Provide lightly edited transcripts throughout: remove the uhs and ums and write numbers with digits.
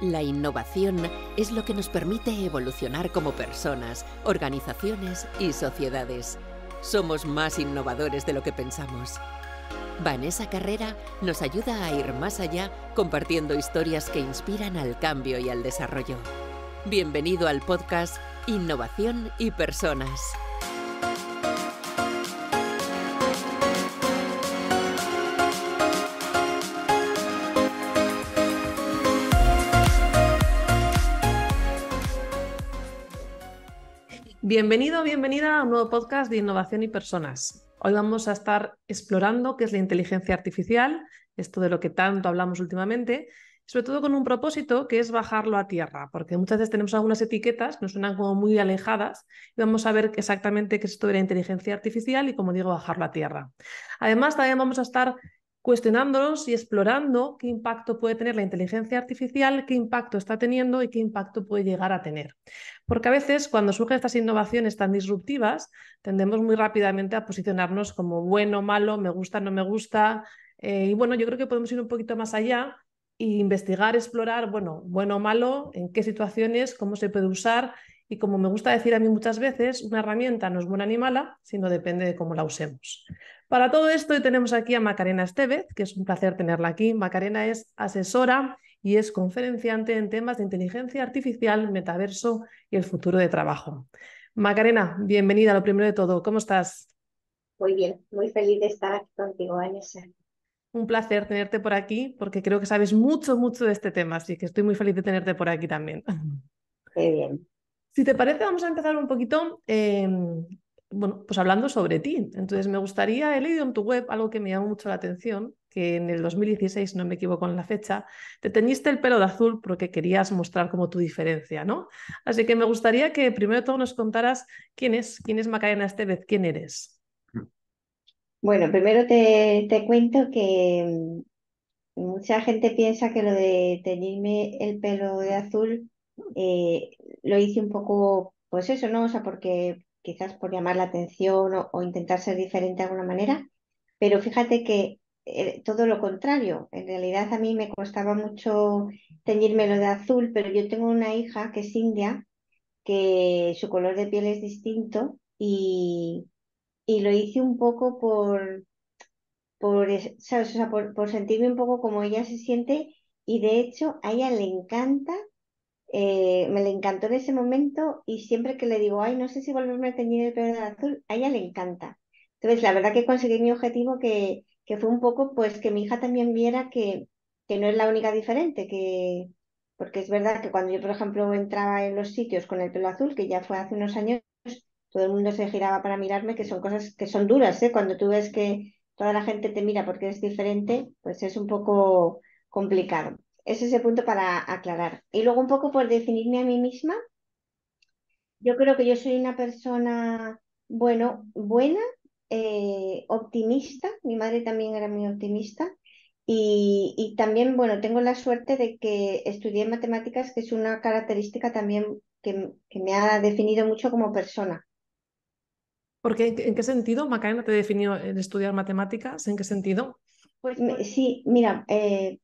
La innovación es lo que nos permite evolucionar como personas, organizaciones y sociedades. Somos más innovadores de lo que pensamos. Vanessa Carrera nos ayuda a ir más allá compartiendo historias que inspiran al cambio y al desarrollo. Bienvenido al podcast Innovación y Personas. Bienvenido, bienvenida a un nuevo podcast de Innovación y Personas. Hoy vamos a estar explorando qué es la inteligencia artificial, esto de lo que tanto hablamos últimamente, sobre todo con un propósito que es bajarlo a tierra, porque muchas veces tenemos algunas etiquetas que nos suenan como muy alejadas y vamos a ver exactamente qué es esto de la inteligencia artificial y, como digo, bajarlo a tierra. Además, también vamos a estar cuestionándonos y explorando qué impacto puede tener la inteligencia artificial, qué impacto está teniendo y qué impacto puede llegar a tener. Porque a veces cuando surgen estas innovaciones tan disruptivas, tendemos muy rápidamente a posicionarnos como bueno, malo, me gusta, no me gusta. Y bueno, yo creo que podemos ir un poquito más allá e investigar, explorar, bueno o malo, en qué situaciones, cómo se puede usar. Y como me gusta decir a mí muchas veces, una herramienta no es buena ni mala, sino depende de cómo la usemos. Para todo esto, hoy tenemos aquí a Macarena Estevez, que es un placer tenerla aquí. Macarena es asesora y es conferenciante en temas de inteligencia artificial, metaverso y el futuro de trabajo. Macarena, bienvenida, lo primero de todo. ¿Cómo estás? Muy bien, muy feliz de estar aquí contigo, Vanessa. Un placer tenerte por aquí porque creo que sabes mucho, mucho de este tema, así que estoy muy feliz de tenerte por aquí también. Qué bien. Si te parece, vamos a empezar un poquito, pues hablando sobre ti. Entonces, me gustaría, he leído en tu web algo que me llamó mucho la atención, que en el 2016, no me equivoco en la fecha, te teñiste el pelo de azul porque querías mostrar como tu diferencia, ¿no? Así que me gustaría que primero de todo nos contaras quién es Macarena Estevez, quién eres. Bueno, primero te cuento que mucha gente piensa que lo de teñirme el pelo de azul lo hice un poco, pues eso, ¿no? O sea, porque quizás por llamar la atención o intentar ser diferente de alguna manera, pero fíjate que todo lo contrario. En realidad a mí me costaba mucho teñírmelo de azul, pero yo tengo una hija que es india, que su color de piel es distinto y lo hice un poco ¿sabes? O sea, por sentirme un poco como ella se siente y de hecho a ella le encanta, me le encantó en ese momento y siempre que le digo, ay, no sé si volverme a teñir el pelo de azul, a ella le encanta. Entonces, la verdad que conseguí mi objetivo que fue un poco pues que mi hija también viera que no es la única diferente, porque es verdad que cuando yo, por ejemplo, entraba en los sitios con el pelo azul, que ya fue hace unos años, todo el mundo se giraba para mirarme, que son cosas que son duras, ¿eh? Cuando tú ves que toda la gente te mira porque es diferente, pues es un poco complicado. Es ese punto para aclarar. Y luego un poco por definirme a mí misma, yo creo que yo soy una persona, bueno, buena, optimista. Mi madre también era muy optimista. Y también, bueno, tengo la suerte de que estudié matemáticas, que es una característica también que me ha definido mucho como persona. Porque, ¿en qué sentido, Macarena, te definió el estudiar matemáticas? ¿En qué sentido? Sí, mira,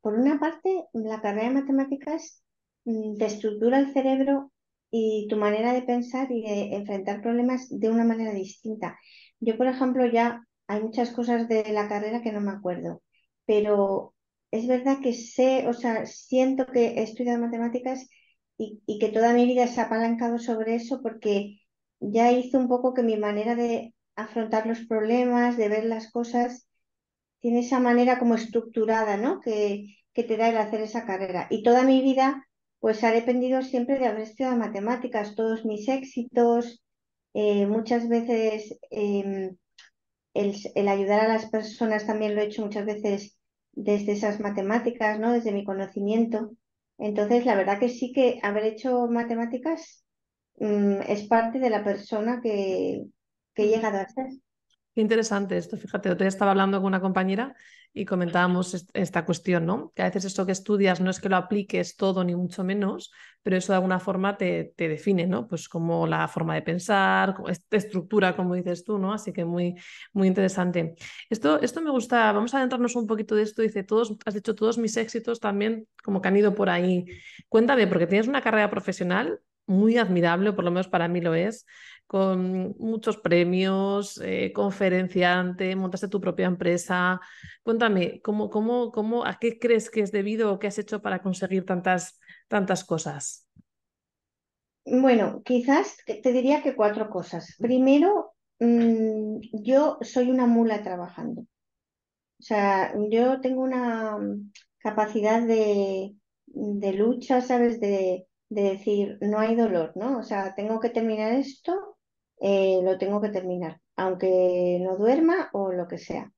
por una parte, la carrera de matemáticas te estructura el cerebro y tu manera de pensar y de enfrentar problemas de una manera distinta. Yo, por ejemplo, ya hay muchas cosas de la carrera que no me acuerdo, pero es verdad que sé, o sea, siento que he estudiado matemáticas y que toda mi vida se ha apalancado sobre eso porque ya hizo un poco que mi manera de afrontar los problemas, de ver las cosas tiene esa manera como estructurada, ¿no? Que te da el hacer esa carrera. Y toda mi vida, pues ha dependido siempre de haber estudiado matemáticas, todos mis éxitos, muchas veces el ayudar a las personas también lo he hecho muchas veces desde esas matemáticas, ¿no? Desde mi conocimiento. Entonces, la verdad que sí que haber hecho matemáticas es parte de la persona que he llegado a ser. Qué interesante esto, fíjate, otro día estaba hablando con una compañera y comentábamos esta cuestión, ¿no? Que a veces esto que estudias no es que lo apliques todo ni mucho menos, pero eso de alguna forma te define, ¿no? Pues como la forma de pensar, estructura, como dices tú, ¿no? Así que muy, muy interesante. Esto me gusta, vamos a adentrarnos un poquito de esto, dice, todos, has dicho, todos mis éxitos también como que han ido por ahí. Cuéntame, porque tienes una carrera profesional muy admirable, o por lo menos para mí lo es, con muchos premios, conferenciante, montaste tu propia empresa. Cuéntame, ¿a qué crees que es debido o qué has hecho para conseguir tantas cosas? Bueno, quizás te diría que cuatro cosas. Primero, yo soy una mula trabajando. O sea, yo tengo una capacidad de lucha, ¿sabes? De decir, no hay dolor, ¿no? O sea, tengo que terminar esto, lo tengo que terminar, aunque no duerma o lo que sea.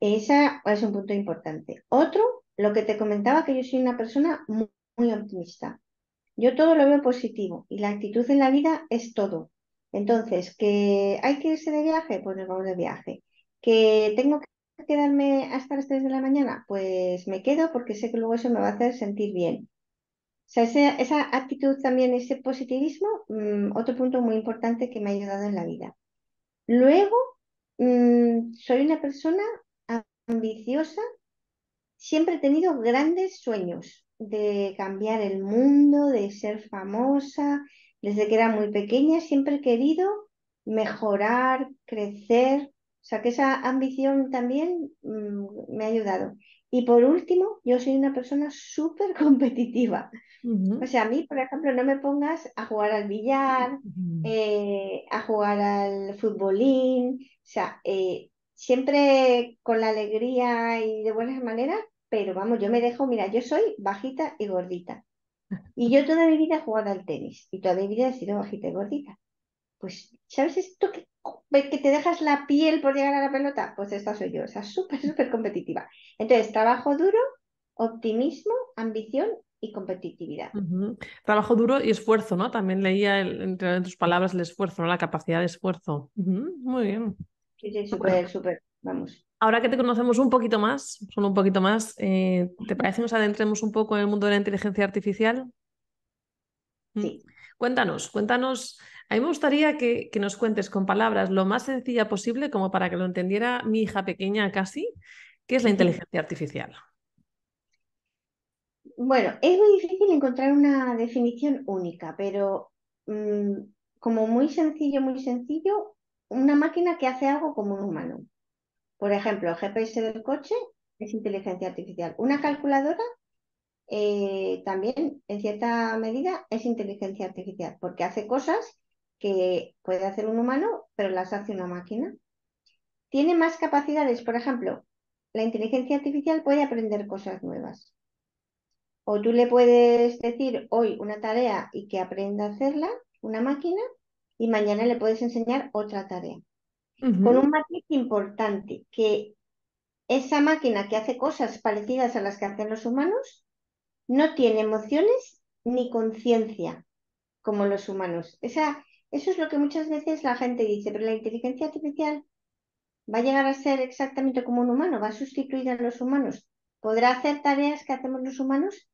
Ese es un punto importante. Otro, lo que te comentaba, que yo soy una persona muy, muy optimista. Yo todo lo veo positivo y la actitud en la vida es todo. Entonces, que hay que irse de viaje, pues nos vamos de viaje. Que tengo que quedarme hasta las 3 de la mañana, pues me quedo porque sé que luego eso me va a hacer sentir bien. O sea, esa actitud también, ese positivismo, otro punto muy importante que me ha ayudado en la vida. Luego, soy una persona ambiciosa. Siempre he tenido grandes sueños de cambiar el mundo, de ser famosa. Desde que era muy pequeña siempre he querido mejorar, crecer. O sea que esa ambición también me ha ayudado. Y por último, yo soy una persona súper competitiva. O Ujú, sea, a mí, por ejemplo, no me pongas a jugar al billar, ujú, a jugar al futbolín, o sea, siempre con la alegría y de buenas maneras, pero vamos, yo me dejo, mira, yo soy bajita y gordita. Y yo toda mi vida he jugado al tenis y toda mi vida he sido bajita y gordita. Pues, ¿sabes esto que te dejas la piel por llegar a la pelota? Pues esta soy yo, o sea, súper, súper competitiva. Entonces, trabajo duro, optimismo, ambición y competitividad. ujú. Trabajo duro y esfuerzo, ¿no? También leía entre tus palabras el esfuerzo, ¿no? La capacidad de esfuerzo. Ujú, muy bien. Sí, sí, Bueno, súper, súper, vamos. ahora que te conocemos un poquito más, solo un poquito más, ¿te parece que nos adentremos un poco en el mundo de la inteligencia artificial? Mm. Sí. Cuéntanos. A mí me gustaría que nos cuentes con palabras lo más sencilla posible, como para que lo entendiera mi hija pequeña casi, qué es la inteligencia artificial. Bueno, es muy difícil encontrar una definición única, pero mm, como muy sencillo, una máquina que hace algo como un humano. Por ejemplo, el GPS del coche es inteligencia artificial. Una calculadora también, en cierta medida, es inteligencia artificial, porque hace cosas que puede hacer un humano, pero las hace una máquina. Tiene más capacidades, por ejemplo, la inteligencia artificial puede aprender cosas nuevas. O tú le puedes decir hoy una tarea y que aprenda a hacerla, una máquina, y mañana le puedes enseñar otra tarea. Con Ujú, un matiz importante, que esa máquina que hace cosas parecidas a las que hacen los humanos, no tiene emociones ni conciencia como los humanos. Eso es lo que muchas veces la gente dice, pero la inteligencia artificial va a llegar a ser exactamente como un humano, va a sustituir a los humanos. Podrá hacer tareas que hacemos los humanos,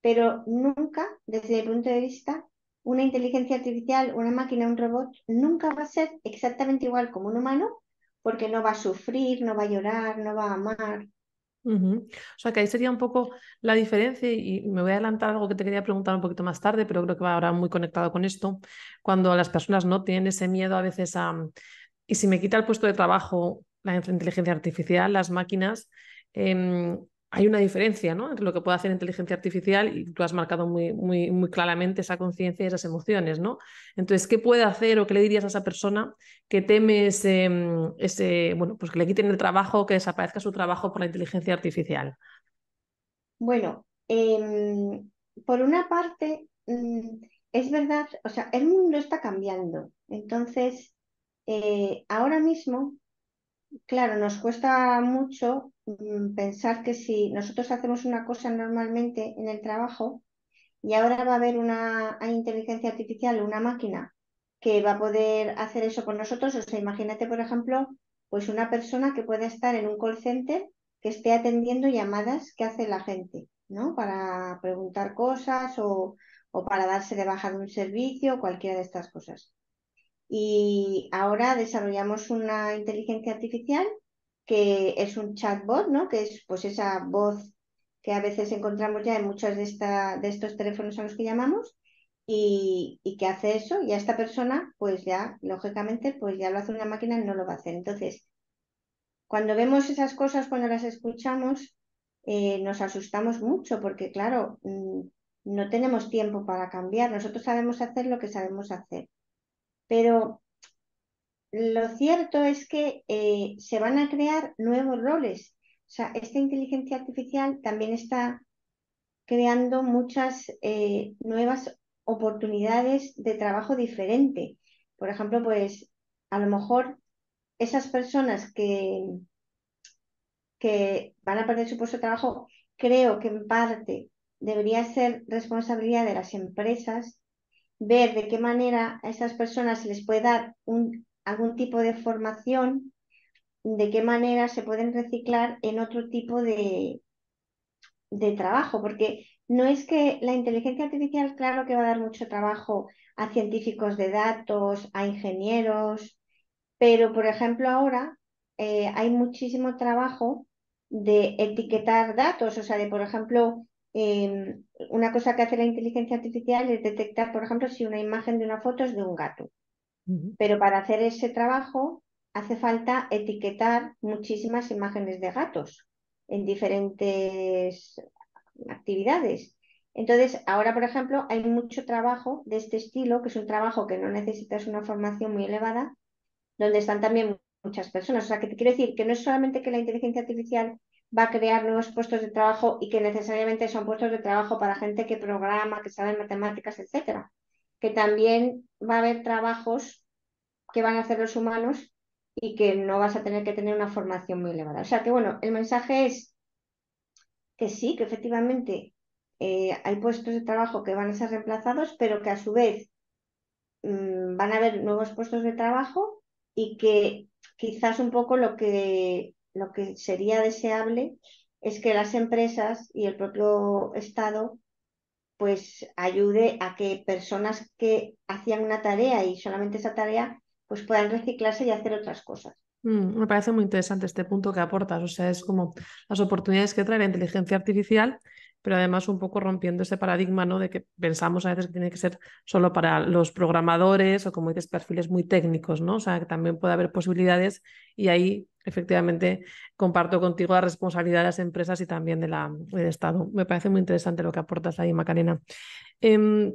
pero nunca, desde mi punto de vista, una inteligencia artificial, una máquina, un robot, nunca va a ser exactamente igual como un humano, porque no va a sufrir, no va a llorar, no va a amar. ujú. O sea que ahí sería un poco la diferencia y me voy a adelantar algo que te quería preguntar un poquito más tarde, pero creo que va ahora muy conectado con esto. Cuando las personas no tienen ese miedo a veces a, y si me quita el puesto de trabajo la inteligencia artificial, las máquinas, hay una diferencia, ¿no? Entre lo que puede hacer inteligencia artificial y tú has marcado muy, muy, muy claramente esa conciencia y esas emociones, ¿no? Entonces, ¿qué puede hacer o qué le dirías a esa persona que teme bueno, pues que le quiten el trabajo, que desaparezca su trabajo por la inteligencia artificial? Bueno, por una parte, es verdad, o sea, el mundo está cambiando. Entonces, ahora mismo, claro, nos cuesta mucho pensar que si nosotros hacemos una cosa normalmente en el trabajo y ahora va a haber una hay inteligencia artificial, una máquina que va a poder hacer eso con nosotros, o sea, imagínate, por ejemplo, pues una persona que pueda estar en un call center que esté atendiendo llamadas que hace la gente, ¿no? Para preguntar cosas o para darse de baja de un servicio, cualquiera de estas cosas. Y ahora desarrollamos una inteligencia artificial que es un chatbot, ¿no? Que es pues esa voz que a veces encontramos ya en muchos de estos teléfonos a los que llamamos y que hace eso, y a esta persona pues ya, lógicamente, pues ya lo hace una máquina y no lo va a hacer. Entonces, cuando vemos esas cosas, cuando las escuchamos, nos asustamos mucho porque, claro, no tenemos tiempo para cambiar. Nosotros sabemos hacer lo que sabemos hacer. Pero lo cierto es que se van a crear nuevos roles. O sea, esta inteligencia artificial también está creando muchas nuevas oportunidades de trabajo diferente. Por ejemplo, pues a lo mejor esas personas que van a perder su puesto de trabajo, creo que en parte debería ser responsabilidad de las empresas ver de qué manera a esas personas se les puede dar algún tipo de formación, de qué manera se pueden reciclar en otro tipo de trabajo, porque no es que la inteligencia artificial, claro que va a dar mucho trabajo a científicos de datos, a ingenieros, pero por ejemplo ahora hay muchísimo trabajo de etiquetar datos, o sea, de por ejemplo, una cosa que hace la inteligencia artificial es detectar, por ejemplo, si una imagen de una foto es de un gato. Pero para hacer ese trabajo hace falta etiquetar muchísimas imágenes de gatos en diferentes actividades. Entonces, ahora, por ejemplo, hay mucho trabajo de este estilo, que es un trabajo que no necesitas una formación muy elevada, donde están también muchas personas. O sea, que te quiero decir que no es solamente que la inteligencia artificial va a crear nuevos puestos de trabajo y que necesariamente son puestos de trabajo para gente que programa, que sabe matemáticas, etcétera, que también va a haber trabajos que van a hacer los humanos y que no vas a tener que tener una formación muy elevada. O sea que bueno, el mensaje es que sí, que efectivamente hay puestos de trabajo que van a ser reemplazados, pero que a su vez van a haber nuevos puestos de trabajo y que quizás un poco lo que sería deseable es que las empresas y el propio Estado pues ayude a que personas que hacían una tarea y solamente esa tarea pues puedan reciclarse y hacer otras cosas. Me parece muy interesante este punto que aportas, o sea, es como las oportunidades que trae la inteligencia artificial, pero además un poco rompiendo ese paradigma, ¿no? De que pensamos a veces que tiene que ser solo para los programadores o, como dices, perfiles muy técnicos, ¿no? O sea, que también puede haber posibilidades y ahí efectivamente comparto contigo la responsabilidad de las empresas y también del Estado. Me parece muy interesante lo que aportas ahí, Macarena. Em,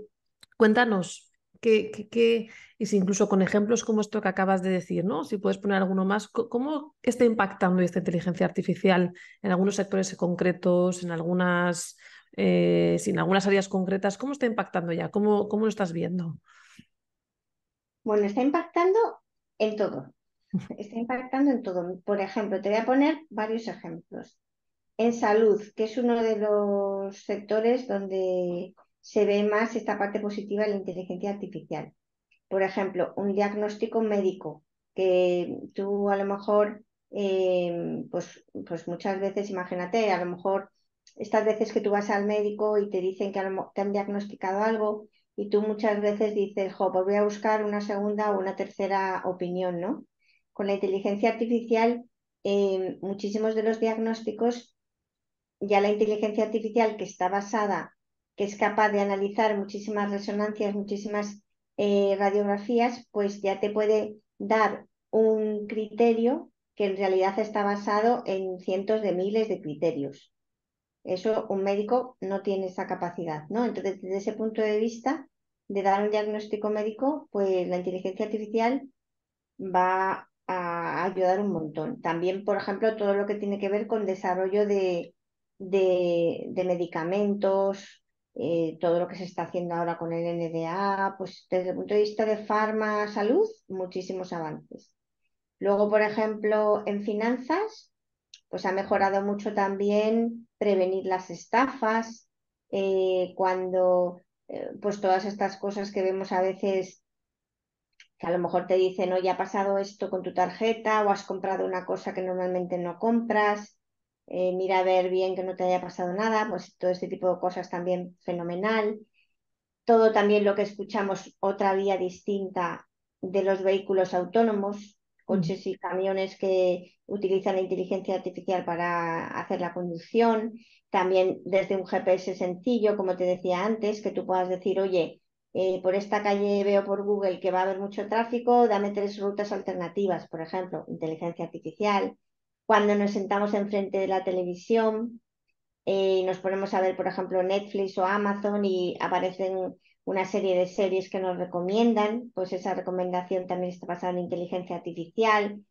Cuéntanos, y si incluso con ejemplos como esto que acabas de decir, ¿no? Si puedes poner alguno más, ¿cómo está impactando esta inteligencia artificial en algunos sectores concretos, sí, en algunas áreas concretas? ¿Cómo está impactando ya? ¿Cómo lo estás viendo? Bueno, está impactando en todo. Está impactando en todo. Por ejemplo, te voy a poner varios ejemplos. En salud, que es uno de los sectores donde se ve más esta parte positiva de la inteligencia artificial. Por ejemplo, un diagnóstico médico, que tú a lo mejor, pues muchas veces, imagínate, a lo mejor estas veces que tú vas al médico y te dicen que te han diagnosticado algo y tú muchas veces dices, jo, pues voy a buscar una segunda o una tercera opinión, ¿no? Con la inteligencia artificial, muchísimos de los diagnósticos, ya la inteligencia artificial que está basada, que es capaz de analizar muchísimas resonancias, muchísimas radiografías, pues ya te puede dar un criterio que en realidad está basado en cientos de miles de criterios. Eso un médico no tiene esa capacidad, ¿no? Entonces, desde ese punto de vista de dar un diagnóstico médico, pues la inteligencia artificial va a ayudar un montón. También, por ejemplo, todo lo que tiene que ver con desarrollo de medicamentos, todo lo que se está haciendo ahora con el NDA, pues desde el punto de vista de farma, salud, muchísimos avances. Luego, por ejemplo, en finanzas, pues ha mejorado mucho también prevenir las estafas, cuando pues todas estas cosas que vemos a veces que a lo mejor te dicen, oye, ha pasado esto con tu tarjeta o has comprado una cosa que normalmente no compras, mira a ver bien que no te haya pasado nada, pues todo este tipo de cosas también fenomenal. Todo también lo que escuchamos, otra vía distinta de los vehículos autónomos, coches y camiones que utilizan la inteligencia artificial para hacer la conducción. También desde un GPS sencillo, como te decía antes, que tú puedas decir, oye, por esta calle veo por Google que va a haber mucho tráfico, dame 3 rutas alternativas, por ejemplo, inteligencia artificial. Cuando nos sentamos enfrente de la televisión, y nos ponemos a ver, por ejemplo, Netflix o Amazon y aparecen una serie de series que nos recomiendan, pues esa recomendación también está basada en inteligencia artificial.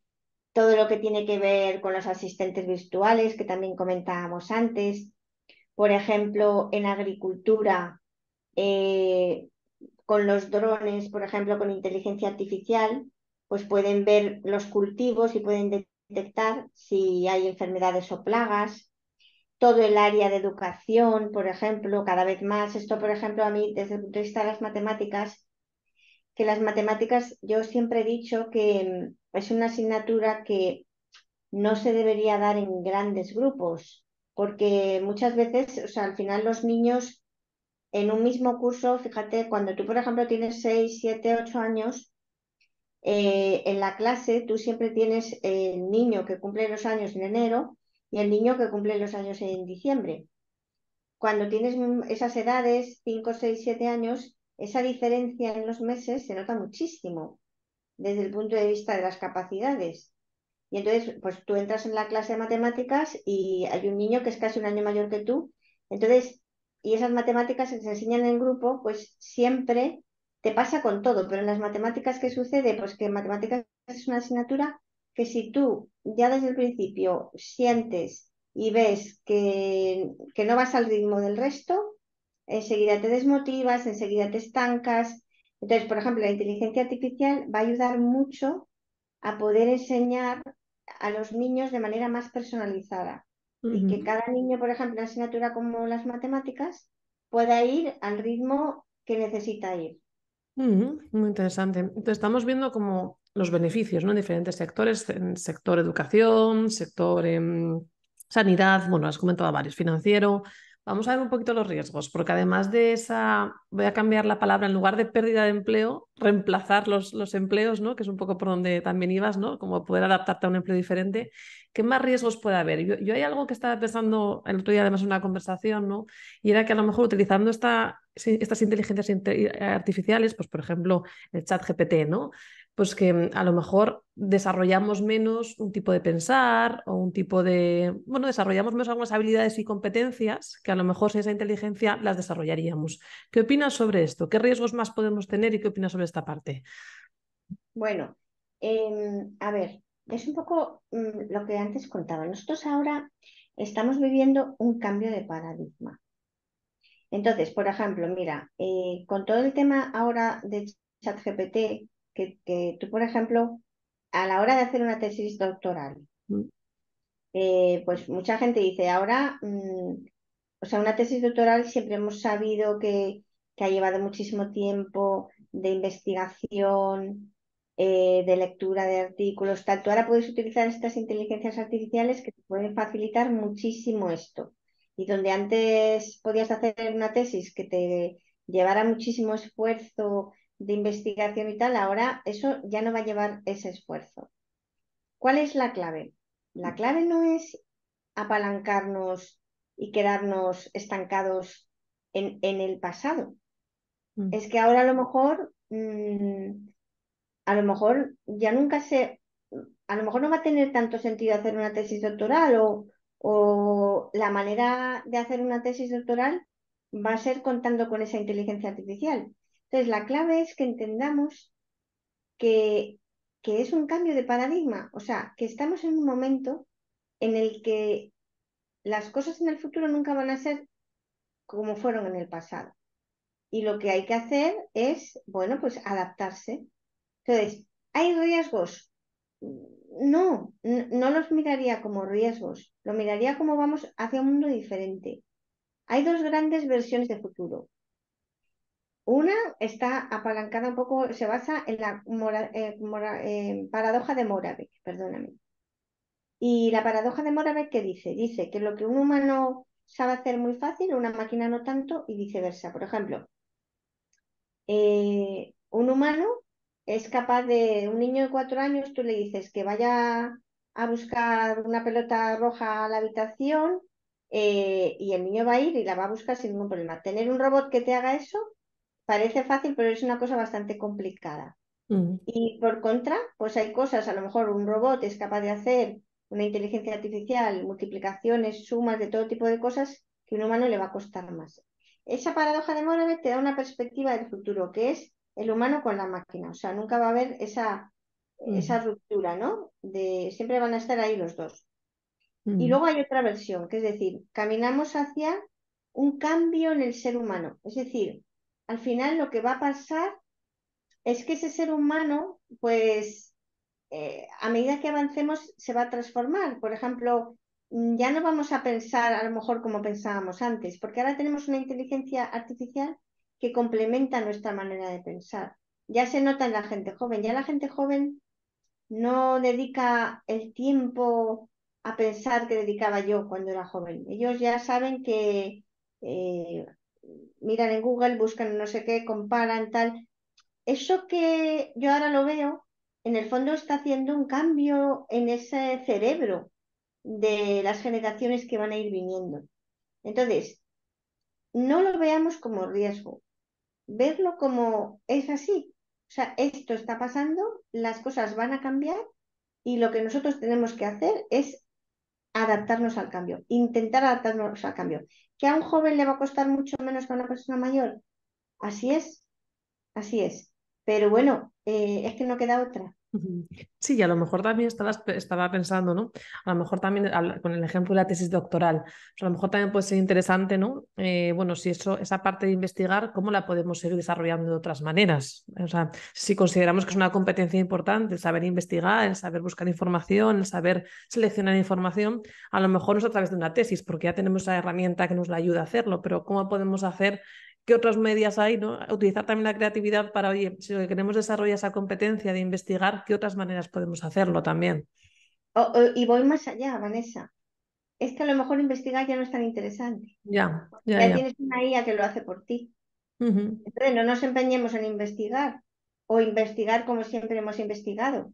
Todo lo que tiene que ver con los asistentes virtuales, que también comentábamos antes. Por ejemplo, en agricultura, eh, con los drones, por ejemplo, con inteligencia artificial, pues pueden ver los cultivos y pueden detectar si hay enfermedades o plagas. Todo el área de educación, por ejemplo, cada vez más. Esto, por ejemplo, a mí, desde el punto de vista de las matemáticas, que las matemáticas, yo siempre he dicho que es una asignatura que no se debería dar en grandes grupos, porque muchas veces, o sea, al final los niños en un mismo curso, fíjate, cuando tú, por ejemplo, tienes 6 7 8 años, en la clase tú siempre tienes el niño que cumple los años en enero y el niño que cumple los años en diciembre. Cuando tienes esas edades, 5 6 7 años, esa diferencia en los meses se nota muchísimo desde el punto de vista de las capacidades. Y entonces, pues tú entras en la clase de matemáticas y hay un niño que es casi un año mayor que tú. Entonces, y esas matemáticas que se enseñan en grupo, pues siempre te pasa con todo. Pero en las matemáticas, ¿qué sucede? Pues que matemáticas es una asignatura que si tú ya desde el principio sientes y ves que no vas al ritmo del resto, enseguida te desmotivas, enseguida te estancas. Entonces, por ejemplo, la inteligencia artificial va a ayudar mucho a poder enseñar a los niños de manera más personalizada y que cada niño, por ejemplo, en una asignatura como las matemáticas, pueda ir al ritmo que necesita ir. Muy interesante. Entonces estamos viendo como los beneficios, ¿no? En diferentes sectores, en sector educación, sector sanidad, bueno, has comentado varios, financiero. Vamos a ver un poquito los riesgos, porque además de esa, voy a cambiar la palabra, en lugar de pérdida de empleo, reemplazar los empleos, ¿no? Que es un poco por donde también ibas, ¿no? Como poder adaptarte a un empleo diferente. ¿Qué más riesgos puede haber? Yo hay algo que estaba pensando el otro día, además, en una conversación, ¿no? Y era que a lo mejor utilizando estas inteligencias artificiales, pues por ejemplo el chat GPT, ¿no? Pues que a lo mejor desarrollamos menos un tipo de pensar o un tipo de, bueno, desarrollamos menos algunas habilidades y competencias que a lo mejor sin esa inteligencia las desarrollaríamos. ¿Qué opinas sobre esto? ¿Qué riesgos más podemos tener y qué opinas sobre esta parte? Bueno, a ver, es un poco lo que antes contaba. Nosotros ahora estamos viviendo un cambio de paradigma. Entonces, por ejemplo, mira, con todo el tema ahora de ChatGPT, que tú, por ejemplo, a la hora de hacer una tesis doctoral, Mm. pues mucha gente dice, ahora, o sea, una tesis doctoral siempre hemos sabido que ha llevado muchísimo tiempo de investigación, de lectura de artículos, tal. Tú ahora puedes utilizar estas inteligencias artificiales que te pueden facilitar muchísimo esto. Y donde antes podías hacer una tesis que te llevara muchísimo esfuerzo de investigación y tal, ahora eso ya no va a llevar ese esfuerzo. ¿Cuál es la clave? La clave no es apalancarnos y quedarnos estancados en el pasado. Mm. Es que ahora a lo mejor ya nunca a lo mejor no va a tener tanto sentido hacer una tesis doctoral o la manera de hacer una tesis doctoral va a ser contando con esa inteligencia artificial. Entonces, la clave es que entendamos que, que es un cambio de paradigma, o sea, que estamos en un momento en el que las cosas en el futuro nunca van a ser como fueron en el pasado. Y lo que hay que hacer es, bueno, pues adaptarse. Entonces, ¿hay riesgos? No, no los miraría como riesgos, lo miraría como vamos hacia un mundo diferente. Hay dos grandes versiones de futuro. Una está apalancada un poco, se basa en la paradoja de Moravec, perdóname. Y la paradoja de Moravec, ¿qué dice? Dice que lo que un humano sabe hacer muy fácil, una máquina no tanto, y viceversa. Por ejemplo, un humano es capaz un niño de 4 años, tú le dices que vaya a buscar una pelota roja a la habitación, y el niño va a ir y la va a buscar sin ningún problema. Tener un robot que te haga eso parece fácil, pero es una cosa bastante complicada. Mm. Y por contra, pues hay cosas, a lo mejor un robot es capaz de hacer, una inteligencia artificial, multiplicaciones, sumas de todo tipo de cosas que un humano le va a costar más. Esa paradoja de Moravec te da una perspectiva del futuro, que es el humano con la máquina. O sea, nunca va a haber esa Mm. ruptura, ¿no? Siempre van a estar ahí los dos. Y Mm. luego hay otra versión, que es decir, caminamos hacia un cambio en el ser humano. Es decir, al final lo que va a pasar es que ese ser humano, pues a medida que avancemos, se va a transformar. Por ejemplo, ya no vamos a pensar a lo mejor como pensábamos antes, porque ahora tenemos una inteligencia artificial que complementa nuestra manera de pensar. Ya se nota en la gente joven, ya la gente joven no dedica el tiempo a pensar que dedicaba yo cuando era joven. Ellos ya saben que eh, miran en Google, buscan no sé qué, comparan tal. Eso que yo ahora lo veo, en el fondo está haciendo un cambio en ese cerebro de las generaciones que van a ir viniendo. Entonces, no lo veamos como riesgo, verlo como es así. O sea, esto está pasando, las cosas van a cambiar y lo que nosotros tenemos que hacer es adaptarnos al cambio, intentar adaptarnos al cambio. ¿Que a un joven le va a costar mucho menos que a una persona mayor? Así es, así es. Pero bueno, es que no queda otra. Ujú. Sí, y a lo mejor también estaba pensando, ¿no? A lo mejor también con el ejemplo de la tesis doctoral, o sea, a lo mejor también puede ser interesante, ¿no? Bueno, si esa parte de investigar, ¿cómo la podemos seguir desarrollando de otras maneras? O sea, si consideramos que es una competencia importante el saber investigar, el saber buscar información, el saber seleccionar información, a lo mejor no es a través de una tesis, porque ya tenemos esa herramienta que nos la ayuda a hacerlo, pero ¿cómo podemos hacer? ¿Qué otras medidas hay, no? Utilizar también la creatividad para, oye, si lo que queremos desarrollar esa competencia de investigar, ¿qué otras maneras podemos hacerlo también? Y voy más allá, Vanessa. Es que a lo mejor investigar ya no es tan interesante. Ya, ya, Ya ya. tienes una IA que lo hace por ti. Ujú. Entonces, no nos empeñemos en investigar o investigar como siempre hemos investigado.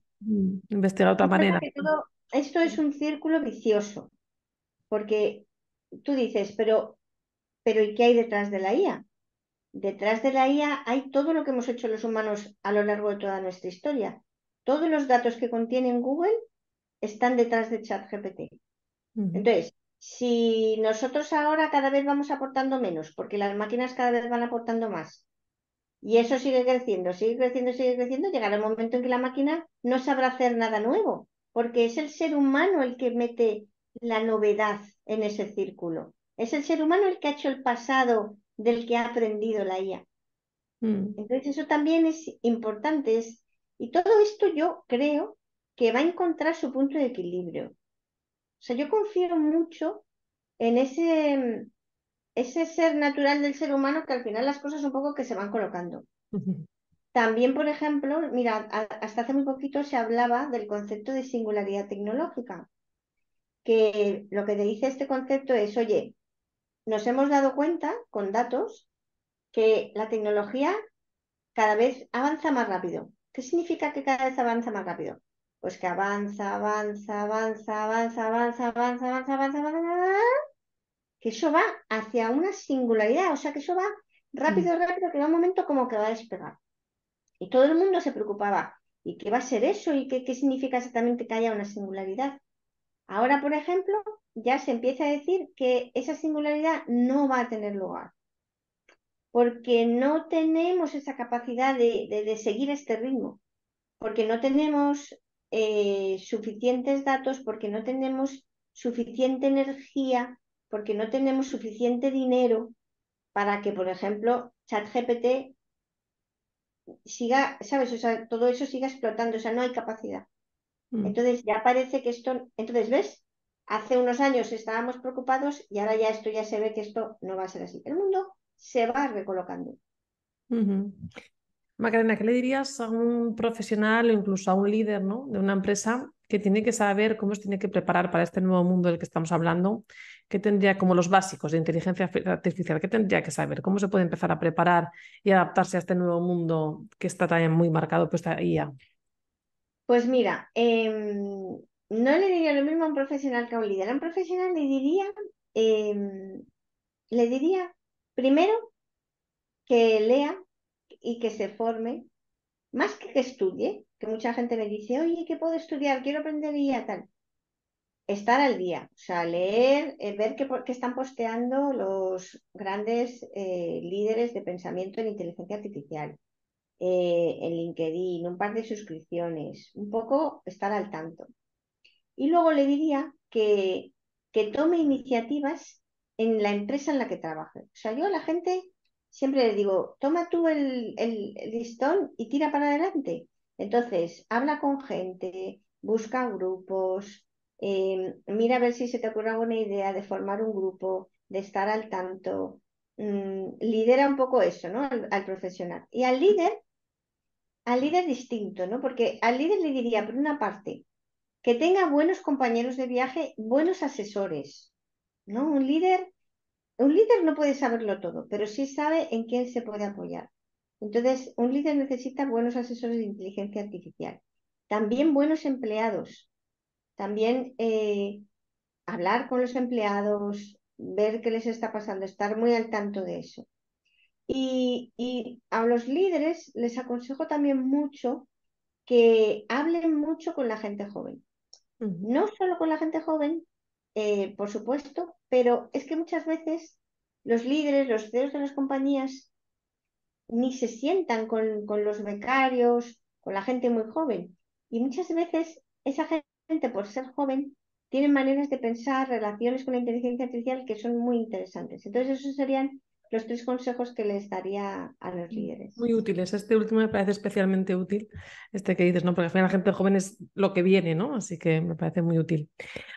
Investigar de otra Recuerda manera. que todo esto es un círculo vicioso, porque tú dices, pero ¿y qué hay detrás de la IA? Detrás de la IA hay todo lo que hemos hecho los humanos a lo largo de toda nuestra historia. Todos los datos que contiene Google están detrás de ChatGPT. Ujú. Entonces, si nosotros ahora cada vez vamos aportando menos, porque las máquinas cada vez van aportando más, y eso sigue creciendo, sigue creciendo, sigue creciendo, llegará el momento en que la máquina no sabrá hacer nada nuevo, porque es el ser humano el que mete la novedad en ese círculo. Es el ser humano el que ha hecho el pasado del que ha aprendido la IA. Mm. Entonces, eso también es importante. Y todo esto yo creo que va a encontrar su punto de equilibrio. O sea, yo confío mucho en ese ser natural del ser humano que al final las cosas un poco que se van colocando. Ujú. También, por ejemplo, mira, hasta hace muy poquito se hablaba del concepto de singularidad tecnológica, que lo que te dice este concepto es, oye, nos hemos dado cuenta con datos que la tecnología cada vez avanza más rápido. ¿Qué significa que cada vez avanza más rápido? Pues que avanza, avanza, avanza, avanza, avanza, avanza, avanza, avanza, avanza, avanza, que eso va hacia una singularidad, o sea que eso va Mm. rápido, rápido, que va un momento como que va a despegar. Y todo el mundo se preocupaba. ¿Y qué va a ser eso? ¿Y qué significa exactamente que haya una singularidad? Ahora, por ejemplo, ya se empieza a decir que esa singularidad no va a tener lugar, porque no tenemos esa capacidad de seguir este ritmo, porque no tenemos suficientes datos, porque no tenemos suficiente energía, porque no tenemos suficiente dinero para que, por ejemplo, ChatGPT siga, ¿sabes? O sea, todo eso siga explotando, o sea, no hay capacidad. Mm. Entonces ya parece que esto, entonces, ¿ves? Hace unos años estábamos preocupados y ahora ya esto ya se ve que esto no va a ser así. El mundo se va recolocando. Ujú. Macarena, ¿qué le dirías a un profesional o incluso a un líder, ¿no?, de una empresa que tiene que saber cómo se tiene que preparar para este nuevo mundo del que estamos hablando? ¿Qué tendría como los básicos de inteligencia artificial? ¿Qué tendría que saber? ¿Cómo se puede empezar a preparar y adaptarse a este nuevo mundo que está también muy marcado por esta IA? Pues mira, no le diría lo mismo a un profesional que a un líder. A un profesional em, le diría primero que lea y que se forme, más que estudie, que mucha gente me dice, oye, ¿qué puedo estudiar? Quiero aprender y ya tal. Estar al día, o sea, leer, ver qué están posteando los grandes líderes de pensamiento en inteligencia artificial, en LinkedIn, un par de suscripciones, un poco estar al tanto. Y luego le diría que tome iniciativas en la empresa en la que trabaje. O sea, yo a la gente siempre le digo, toma tú el listón y tira para adelante. Entonces, habla con gente, busca grupos, mira a ver si se te ocurre alguna idea de formar un grupo, de estar al tanto. Lidera un poco eso, ¿no? Al profesional. Y al líder distinto, ¿no? Porque al líder le diría, por una parte, que tenga buenos compañeros de viaje, buenos asesores, ¿no? Un líder no puede saberlo todo, pero sí sabe en quién se puede apoyar. Entonces, un líder necesita buenos asesores de inteligencia artificial, también buenos empleados, también hablar con los empleados, ver qué les está pasando, estar muy al tanto de eso. Y a los líderes les aconsejo también mucho que hablen mucho con la gente joven. Ujú. No solo con la gente joven, por supuesto, pero es que muchas veces los líderes, los CEOs de las compañías, ni se sientan con los becarios, con la gente muy joven. Y muchas veces esa gente, por ser joven, tiene maneras de pensar, relaciones con la inteligencia artificial que son muy interesantes. Entonces, esos serían los 3 consejos que les daría a los líderes. Muy útiles. Este último me parece especialmente útil, este que dices, ¿no? Porque al final la gente joven es lo que viene, ¿no? Así que me parece muy útil.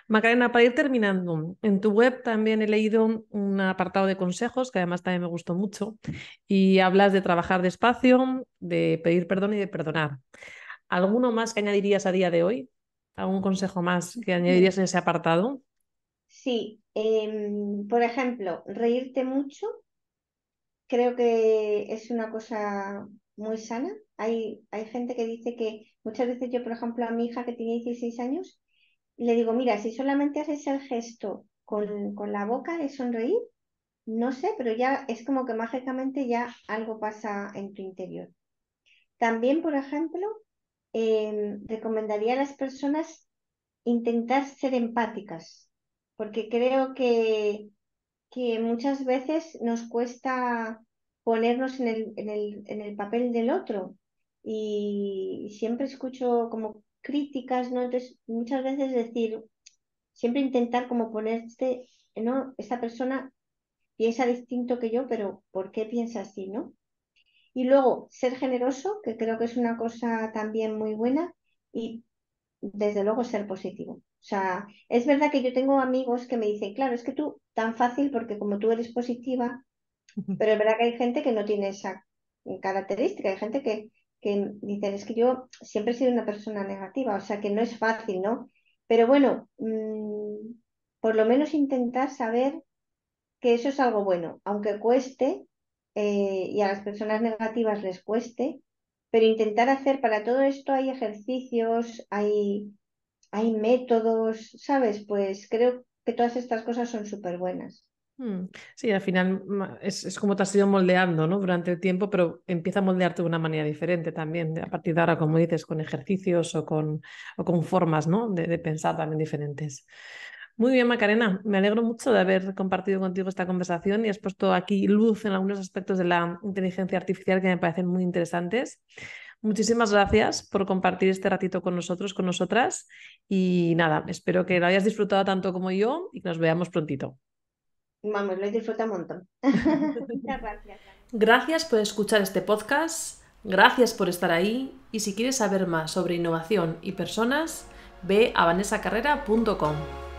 Macarena, para ir terminando, en tu web también he leído un apartado de consejos que además también me gustó mucho y hablas de trabajar despacio, de pedir perdón y de perdonar. ¿Alguno más que añadirías a día de hoy? ¿Algún consejo más que añadirías en ese apartado? Sí, por ejemplo, reírte mucho creo que es una cosa muy sana. Hay gente que dice que muchas veces yo, por ejemplo, a mi hija que tiene 16 años, le digo, mira, si solamente haces el gesto con la boca de sonreír, no sé, pero ya es como que mágicamente ya algo pasa en tu interior. También, por ejemplo, recomendaría a las personas intentar ser empáticas, porque creo que muchas veces nos cuesta ponernos en el papel del otro y siempre escucho como críticas, ¿no? Entonces, muchas veces decir, siempre intentar como ponerte, ¿no? Esta persona piensa distinto que yo, pero ¿por qué piensa así, no? Y luego, ser generoso, que creo que es una cosa también muy buena, y desde luego ser positivo. O sea, es verdad que yo tengo amigos que me dicen, claro, es que tú tan fácil porque como tú eres positiva, pero es verdad que hay gente que no tiene esa característica, hay gente que dicen, es que yo siempre he sido una persona negativa, o sea que no es fácil, ¿no? Pero bueno, por lo menos intentar saber que eso es algo bueno, aunque cueste, y a las personas negativas les cueste, pero intentar hacer para todo esto hay ejercicios, hay métodos, ¿sabes? Pues creo que todas estas cosas son súper buenas. Sí, al final es como te has ido moldeando, ¿no? Durante el tiempo, pero empieza a moldearte de una manera diferente también, a partir de ahora, como dices, con ejercicios o con formas, ¿no? De pensar también diferentes. Muy bien, Macarena, me alegro mucho de haber compartido contigo esta conversación y has puesto aquí luz en algunos aspectos de la inteligencia artificial que me parecen muy interesantes. Muchísimas gracias por compartir este ratito con nosotros, con nosotras y nada, espero que lo hayas disfrutado tanto como yo y que nos veamos prontito. Vamos, lo disfruto un montón. Muchas gracias. Gracias por escuchar este podcast, gracias por estar ahí y si quieres saber más sobre innovación y personas, ve a vanessacarrera.com.